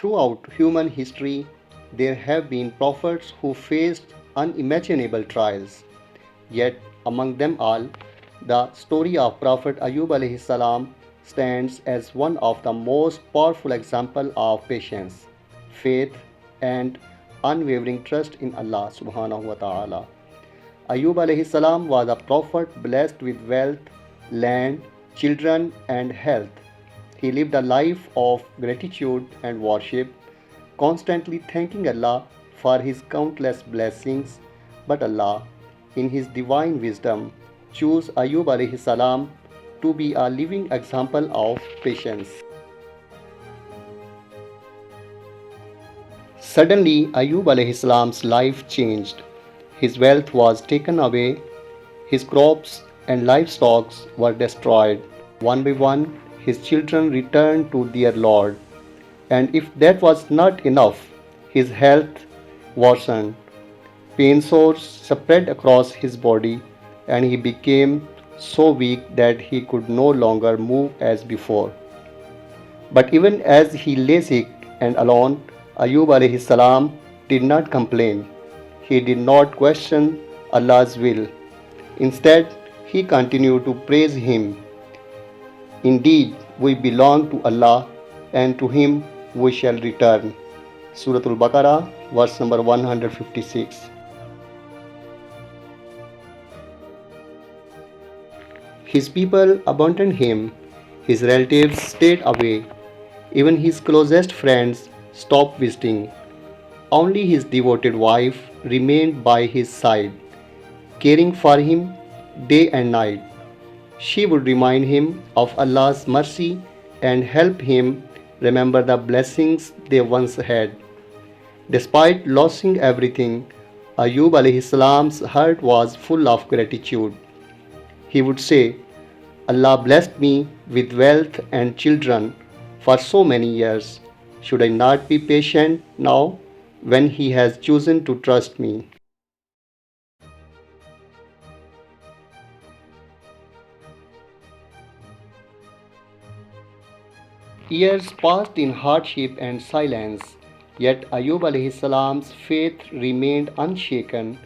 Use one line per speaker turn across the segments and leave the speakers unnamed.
Throughout human history, there have been prophets who faced unimaginable trials. Yet, among them all, the story of Prophet Ayub alayhi salam stands as one of the most powerful examples of patience, faith, and unwavering trust in Allah subhanahu wa ta'ala. Ayub alayhi salam was a prophet blessed with wealth, land, children, and health. He lived a life of gratitude and worship, constantly thanking Allah for His countless blessings. But Allah, in His divine wisdom, chose Ayub alayhi salam to be a living example of patience. Suddenly, Ayub alayhi salam's life changed. His wealth was taken away, his crops and livestock were destroyed. One by one, his children returned to their Lord. And if that was not enough, his health worsened. Pain sores spread across his body, and he became so weak that he could no longer move as before. But even as he lay sick and alone, Ayub alayhi salam did not complain. He did not question Allah's will. Instead, he continued to praise Him. Indeed, we belong to Allah, and to Him we shall return. Surah Al-Baqarah, verse number 156. His people abandoned him, his relatives stayed away, even his closest friends stopped visiting. Only his devoted wife remained by his side, caring for him day and night. She would remind him of Allah's mercy and help him remember the blessings they once had. Despite losing everything, Ayub alayhi salam's heart was full of gratitude. He would say, Allah blessed me with wealth and children for so many years. Should I not be patient now when He has chosen to trust me? Years passed in hardship and silence, yet Ayub alayhi salam's faith remained unshaken,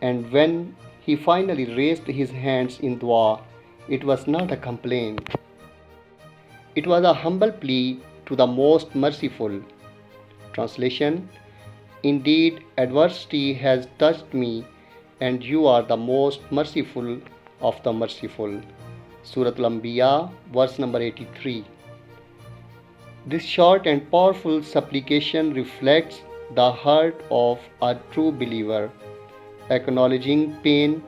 and when he finally raised his hands in dua, it was not a complaint. It was a humble plea to the most merciful. Translation: Indeed, adversity has touched me, and you are the most merciful of the merciful. Surah Al-Anbiya, verse number 83. This short and powerful supplication reflects the heart of a true believer, acknowledging pain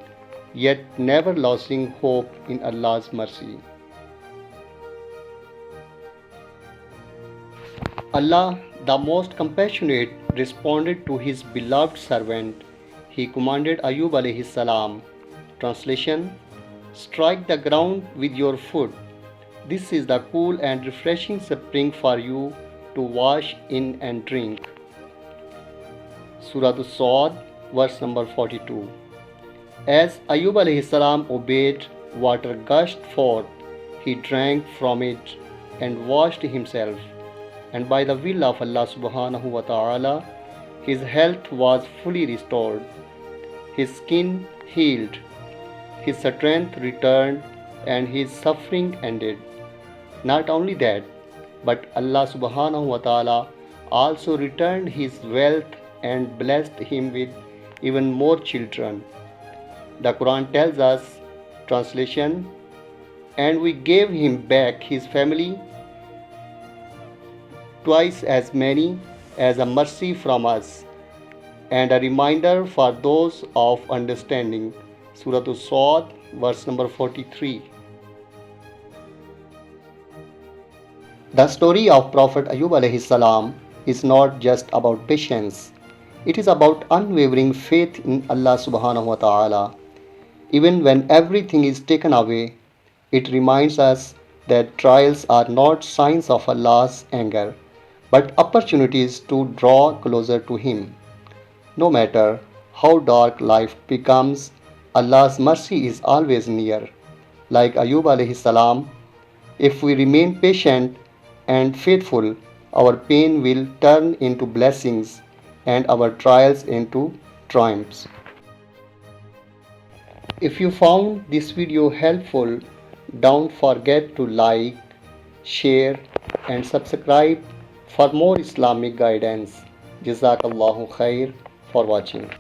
yet never losing hope in Allah's mercy. Allah, the most compassionate, responded to His beloved servant. He commanded Ayub alayhi salam. Translation: Strike the ground with your foot. This is the cool and refreshing spring for you to wash in and drink. Surah Sad, verse number 42. As Ayub alayhi salam obeyed, water gushed forth. He drank from it and washed himself. And by the will of Allah subhanahu wa ta'ala, his health was fully restored. His skin healed, his strength returned, and his suffering ended. Not only that, but Allah subhanahu wa ta'ala also returned his wealth and blessed him with even more children. The Quran tells us, translation, and we gave him back his family twice as many as a mercy from us, and a reminder for those of understanding. Surah Sad, verse number 43. The story of Prophet Ayub alayhi salam is not just about patience. It is about unwavering faith in Allah subhanahu wa ta'ala. Even when everything is taken away, it reminds us that trials are not signs of Allah's anger, but opportunities to draw closer to Him. No matter how dark life becomes, Allah's mercy is always near. Like Ayub alayhi salam, if we remain patient and faithful, Our pain will turn into blessings and our trials into triumphs. If you found this video helpful, don't forget to like, share and subscribe for more Islamic guidance. Jazakallahu khair for watching.